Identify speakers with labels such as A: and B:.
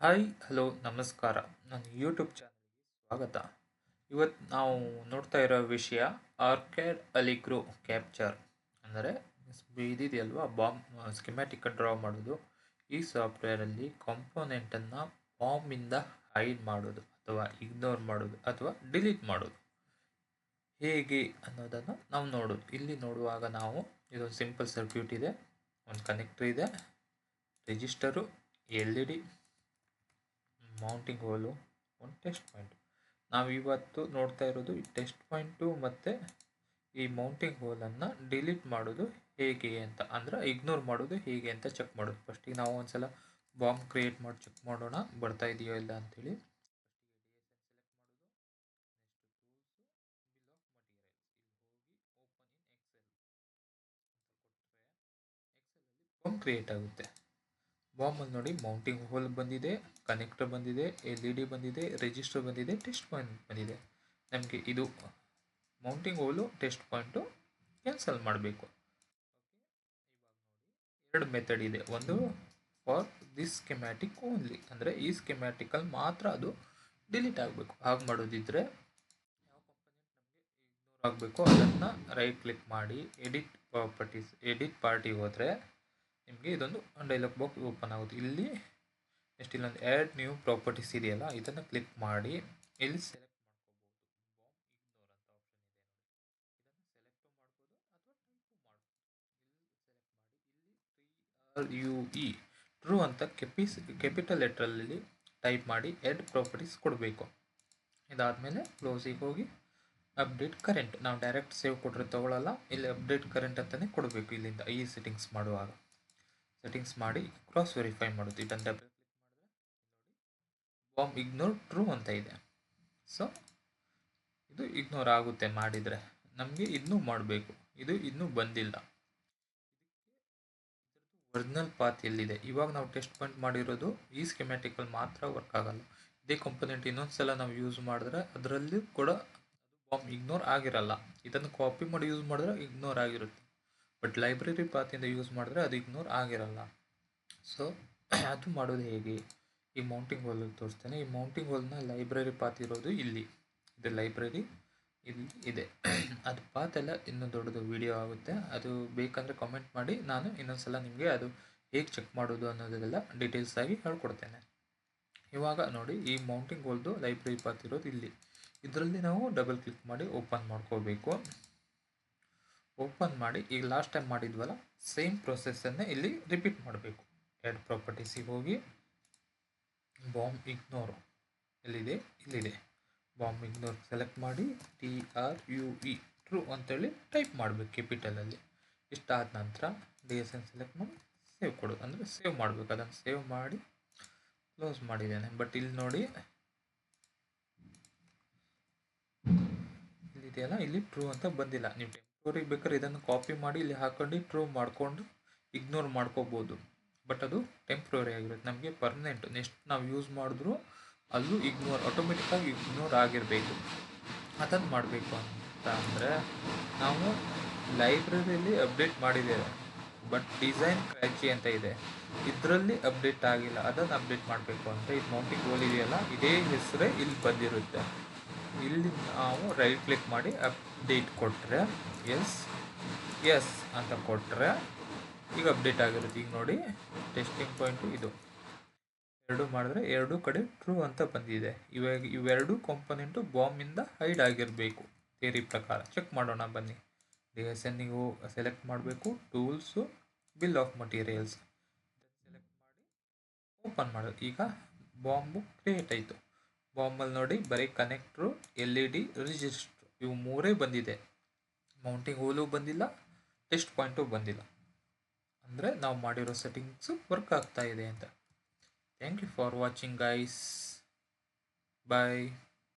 A: Hi hello ನಮಸ್ಕಾರ. ನನ್ನ YouTube ಚಾನಲ್ಗೆ ಸ್ವಾಗತ. ಇವತ್ತು ನಾವು ನೋಡ್ತಾ ಇರೋ ವಿಷಯ ಆರ್ಕ್ಯಾಡ್ ಅಲಿಗ್ರೋ ಕ್ಯಾಪ್ಚರ್ ಅಂದರೆ ಇದಿದೆಯಲ್ವಾ ಸ್ಕಿಮ್ಯಾಟಿಕ್ ಡ್ರಾ ಮಾಡೋದು. ಈ ಸಾಫ್ಟ್ವೇರಲ್ಲಿ ಕಾಂಪೋನೆಂಟನ್ನು ಬಾಂಬಿಂದ ಹೈಡ್ ಮಾಡೋದು ಅಥವಾ ಇಗ್ನೋರ್ ಮಾಡೋದು ಅಥವಾ ಡಿಲೀಟ್ ಮಾಡೋದು ಹೇಗೆ ಅನ್ನೋದನ್ನು ನಾವು ನೋಡೋದು. ಇಲ್ಲಿ ನೋಡುವಾಗ ನಾವು ಇದೊಂದು ಸಿಂಪಲ್ ಸರ್ಕ್ಯೂಟ್ ಇದೆ, ಒಂದು ಕನೆಕ್ಟರ್ ಇದೆ, resistor, L E D, mounting hole, ಒಂದು ಟೆಸ್ಟ್ ಪಾಯಿಂಟ್. ನಾವು ಇವತ್ತು ನೋಡ್ತಾ ಇರೋದು ಈ ಟೆಸ್ಟ್ ಪಾಯಿಂಟು ಮತ್ತು ಈ ಮೌಂಟಿಂಗ್ ಹೋಲನ್ನು ಡಿಲೀಟ್ ಮಾಡೋದು ಹೇಗೆ ಅಂತ, ಅಂದರೆ ಇಗ್ನೋರ್ ಮಾಡೋದು ಹೇಗೆ ಅಂತ ಚೆಕ್ ಮಾಡೋದು. ಫಸ್ಟಿಗೆ ನಾವು ಒಂದ್ಸಲ ಬಾಂಬ್ ಕ್ರಿಯೇಟ್ ಮಾಡಿ ಚೆಕ್ ಮಾಡೋಣ ಬರ್ತಾ ಇದೆಯೋ ಇಲ್ಲ ಅಂಥೇಳಿ. ಬಾಂಬ್ ಕ್ರಿಯೇಟ್ ಆಗುತ್ತೆ. ಬಾಂಬಲ್ಲಿ ನೋಡಿ ಮೌಂಟಿಂಗ್ ಹೋಲ್ ಬಂದಿದೆ, ಕನೆಕ್ಟರ್ ಬಂದಿದೆ, ಎಲ್ ಇ ಡಿ ಬಂದಿದೆ, ರಿಜಿಸ್ಟರ್ ಬಂದಿದೆ, ಟೆಸ್ಟ್ ಪಾಯಿಂಟ್ ಬಂದಿದೆ. ನಮಗೆ ಇದು ಮೌಂಟಿಂಗ್ ಹೋಲು ಟೆಸ್ಟ್ ಪಾಯಿಂಟು ಕ್ಯಾನ್ಸಲ್ ಮಾಡಬೇಕು. ಎರಡು ಮೆಥಡ್ ಇದೆ. ಒಂದು ಫಾರ್ ದಿಸ್ ಸ್ಕೆಮ್ಯಾಟಿಕ್ ಓನ್ಲಿ, ಅಂದರೆ ಈ ಸ್ಕೆಮ್ಯಾಟಿಕಲ್ಲಿ ಮಾತ್ರ ಅದು ಡಿಲೀಟ್ ಆಗಬೇಕು. ಹಾಗೆ ಮಾಡೋದಿದ್ರೆ ಯಾವ ಕಂಪನಿ ನಮಗೆ ಇಗ್ನೋರ್ ಆಗಬೇಕು ಅದನ್ನು ರೈಟ್ ಕ್ಲಿಕ್ ಮಾಡಿ ಎಡಿಟ್ ಪ್ರಾಪರ್ಟೀಸ್, ಎಡಿಟ್ ಪಾರ್ಟಿಗೆ ಹೋದರೆ ನಿಮಗೆ ಇದೊಂದು ಡೈಲಾಗ್ ಬಾಕ್ಸ್ ಓಪನ್ ಆಗುತ್ತೆ. ಇಲ್ಲಿ ನೆಕ್ಸ್ಟ್ ಇಲ್ಲೊಂದು ಆ್ಯಡ್ ನ್ಯೂ ಪ್ರಾಪರ್ಟೀಸ್ ಇದೆಯಲ್ಲ, ಇದನ್ನು ಕ್ಲಿಕ್ ಮಾಡಿ ಇಲ್ಲಿ ಸೆಲೆಕ್ಟ್ RUE ಟ್ರೂ ಅಂತ ಕ್ಯಾಪಿಟಲ್ ಲೆಟ್ರಲ್ಲಿ ಟೈಪ್ ಮಾಡಿ ಎಡ್ ಪ್ರಾಪರ್ಟೀಸ್ ಕೊಡಬೇಕು. ಇದಾದಮೇಲೆ ಕ್ಲೋಸಿಗೆ ಹೋಗಿ ಅಪ್ಡೇಟ್ ಕರೆಂಟ್, ನಾವು ಡೈರೆಕ್ಟ್ ಸೇವ್ ಕೊಟ್ಟರೆ ತಗೊಳ್ಳಲ್ಲ, ಇಲ್ಲಿ ಅಪ್ಡೇಟ್ ಕರೆಂಟ್ ಅಂತಲೇ ಕೊಡಬೇಕು. ಇಲ್ಲಿಂದ ಈ ಸೆಟ್ಟಿಂಗ್ಸ್ ಮಾಡುವಾಗ ಸೆಟ್ಟಿಂಗ್ಸ್ ಮಾಡಿ ಕ್ರಾಸ್ ವೆರಿಫೈ ಮಾಡೋದು. ಇದನ್ನು ಡಬಲ್ ಕ್ಲಿಕ್ ಮಾಡಿದ್ರೆ ಬಾಂಬ್ ಇಗ್ನೋರ್ ಟ್ರೂ ಅಂತ ಇದೆ. ಸೊ ಇದು ಇಗ್ನೋರ್ ಆಗುತ್ತೆ ಮಾಡಿದರೆ. ನಮಗೆ ಇನ್ನೂ ಮಾಡಬೇಕು, ಇದು ಇನ್ನೂ ಬಂದಿಲ್ಲ. ಒರಿಜಿನಲ್ ಪಾತ್ ಎಲ್ಲಿದೆ? ಇವಾಗ ನಾವು ಟೆಸ್ಟ್ ಪಾಯಿಂಟ್ ಮಾಡಿರೋದು ಈ ಸ್ಕೆಮ್ಯಾಟಿಕಲ್ಲಿ ಮಾತ್ರ ವರ್ಕ್ ಆಗಲ್ಲ. ಇದೇ ಕಂಪೋನೆಂಟ್ ಇನ್ನೊಂದ್ಸಲ ನಾವು ಯೂಸ್ ಮಾಡಿದ್ರೆ ಅದರಲ್ಲಿ ಕೂಡ ಬಾಂಬ್ ಇಗ್ನೋರ್ ಆಗಿರಲ್ಲ. ಇದನ್ನು ಕಾಪಿ ಮಾಡಿ ಯೂಸ್ ಮಾಡಿದ್ರೆ ಇಗ್ನೋರ್ ಆಗಿರುತ್ತೆ, ಬಟ್ ಲೈಬ್ರರಿ ಪಾತಿಂದ ಯೂಸ್ ಮಾಡಿದ್ರೆ ಅದು ಇಗ್ನೋರ್ ಆಗಿರಲ್ಲ. ಸೊ ಅದು ಮಾಡೋದು ಹೇಗೆ? ಈ ಮೌಂಟಿಂಗ್ ಹೋಲಲ್ಲಿ ತೋರಿಸ್ತೇನೆ. ಈ ಮೌಂಟಿಂಗ್ ಹೋಲ್ನ ಲೈಬ್ರರಿ ಪಾತ್ ಇರೋದು ಇಲ್ಲಿ ಇದು, ಲೈಬ್ರರಿ ಇಲ್ಲಿ ಇದೆ. ಅದು ಪಾತೆಲ್ಲ ಇನ್ನೂ ದೊಡ್ಡದು ವಿಡಿಯೋ ಆಗುತ್ತೆ, ಅದು ಬೇಕಂದರೆ ಕಮೆಂಟ್ ಮಾಡಿ, ನಾನು ಇನ್ನೊಂದ್ಸಲ ನಿಮಗೆ ಅದು ಹೇಗೆ ಚೆಕ್ ಮಾಡೋದು ಅನ್ನೋದೆಲ್ಲ ಡೀಟೇಲ್ಸ್ ಆಗಿ ಹೇಳ್ಕೊಡ್ತೇನೆ. ಇವಾಗ ನೋಡಿ ಈ ಮೌಂಟಿಂಗ್ ಹೋಲ್ದು ಲೈಬ್ರರಿ ಪಾತ್ ಇರೋದು ಇಲ್ಲಿ. ಇದರಲ್ಲಿ ನಾವು ಡಬಲ್ ಕ್ಲಿಕ್ ಮಾಡಿ ಓಪನ್ ಮಾಡ್ಕೋಬೇಕು. ಓಪನ್ ಮಾಡಿ ಈಗ ಲಾಸ್ಟ್ ಟೈಮ್ ಮಾಡಿದ್ವಲ್ಲ ಸೇಮ್ ಪ್ರೊಸೆಸ್ಸನ್ನೇ ಇಲ್ಲಿ ರಿಪೀಟ್ ಮಾಡಬೇಕು. ಆ್ಯಡ್ ಪ್ರಾಪರ್ಟೀಸಿಗೆ ಹೋಗಿ ಬಾಂಬ್ ಇಗ್ನೋರ್ ಎಲ್ಲಿದೆ? ಇಲ್ಲಿದೆ. ಬಾಂಬ್ ಇಗ್ನೋರ್ ಸೆಲೆಕ್ಟ್ ಮಾಡಿ TRUE ಟ್ರೂ ಅಂತೇಳಿ ಟೈಪ್ ಮಾಡಬೇಕು ಕ್ಯಾಪಿಟಲಲ್ಲಿ. ಇಷ್ಟಾದ ನಂತರ DSN ಸೆಲೆಕ್ಟ್ ಮಾಡಿ ಸೇವ್ ಕೊಡೋದು, ಅಂದರೆ ಸೇವ್ ಮಾಡಬೇಕು. ಅದನ್ನು ಸೇವ್ ಮಾಡಿ ಕ್ಲೋಸ್ ಮಾಡಿದ್ದೇನೆ. ಬಟ್ ಇಲ್ಲಿ ನೋಡಿ ಇಲ್ಲಿದೆಯಲ್ಲ, ಇಲ್ಲಿ ಟ್ರೂ ಅಂತ ಬಂದಿಲ್ಲ. ನೀವು ಟೆಂಪ್ರರಿ ಬೇಕಾದ್ರೆ ಇದನ್ನು ಕಾಪಿ ಮಾಡಿ ಇಲ್ಲಿ ಹಾಕೊಂಡು ಟ್ರೂ ಮಾಡಿಕೊಂಡು ಇಗ್ನೋರ್ ಮಾಡ್ಕೋಬೋದು, ಬಟ್ ಅದು ಟೆಂಪ್ರರಿ ಆಗಿರುತ್ತೆ. ನಮಗೆ ಪರ್ಮನೆಂಟ್ ನೆಕ್ಸ್ಟ್ ನಾವು ಯೂಸ್ ಮಾಡಿದ್ರು ಅಲ್ಲೂ ಇಗ್ನೋರ್ ಆಟೋಮೆಟಿಕ್ಕಾಗಿ ಇಗ್ನೋರ್ ಆಗಿರಬೇಕು. ಅದನ್ನು ಮಾಡಬೇಕು ಅಂತ ಅಂದರೆ ನಾವು ಲೈಬ್ರರಿಯಲ್ಲಿ ಅಪ್ಡೇಟ್ ಮಾಡಿದ್ದೇವೆ, ಬಟ್ ಡಿಸೈನ್ ಕ್ರ್ಯಾಚಿ ಅಂತ ಇದೆ, ಇದರಲ್ಲಿ ಅಪ್ಡೇಟ್ ಆಗಿಲ್ಲ. ಅದನ್ನು ಅಪ್ಡೇಟ್ ಮಾಡಬೇಕು ಅಂದರೆ ಇದು ಮೌಂಟಿಂಗ್ ಹೋಲ್ ಇದೆಯಲ್ಲ, ಇದೇ ಹೆಸರೇ ಇಲ್ಲಿ ಬಂದಿರುತ್ತೆ. ಇಲ್ಲಿ ನಾವು ರೈಟ್ ಕ್ಲಿಕ್ ಮಾಡಿ ಅಪ್ಡೇಟ್ ಕೊಟ್ಟರೆ ಎಸ್ ಅಂತ ಕೊಟ್ಟರೆ ಈಗ ಅಪ್ಡೇಟ್ ಆಗಿರುತ್ತೆ. ಈಗ ನೋಡಿ ಟೆಸ್ಟಿಂಗ್ ಪಾಯಿಂಟು ಇದು ಎರಡು ಮಾಡಿದ್ರೆ ಎರಡೂ ಕಡೆ ಟ್ರೂ ಅಂತ ಬಂದಿದೆ. ಇವಾಗ ಇವೆರಡು ಕಾಂಪೊನೆಂಟು ಬಾಂಬಿಂದ ಹೈಡ್ ಆಗಿರಬೇಕು ಥಿಯರಿ ಪ್ರಕಾರ. ಚೆಕ್ ಮಾಡೋಣ ಬನ್ನಿ. DSNಗೆ ಸೆಲೆಕ್ಟ್ ಮಾಡಬೇಕು, tools, bill of materials select ಮಾಡಿ ಓಪನ್ ಮಾಡೋದು. ಈಗ ಬಾಂಬು ಕ್ರಿಯೇಟ್ ಆಯಿತು. ಬಾಂಬಲ್ಲಿ ನೋಡಿ ಬರೀ ಕನೆಕ್ಟ್ರು, LED, ರಿಜಿಸ್ಟ್ರು ಇವು ಮೂರೇ ಬಂದಿದೆ. ಮೌಂಟಿಂಗ್ ಹೋಲು ಬಂದಿಲ್ಲ, ಟೆಸ್ಟ್ ಪಾಯಿಂಟು ಬಂದಿಲ್ಲ. ಅಂದರೆ ನಾವು ಮಾಡಿರೋ ಸೆಟ್ಟಿಂಗ್ಸು ವರ್ಕ್ ಆಗ್ತಾ ಇದೆ ಅಂತ. Thank you for watching guys. Bye.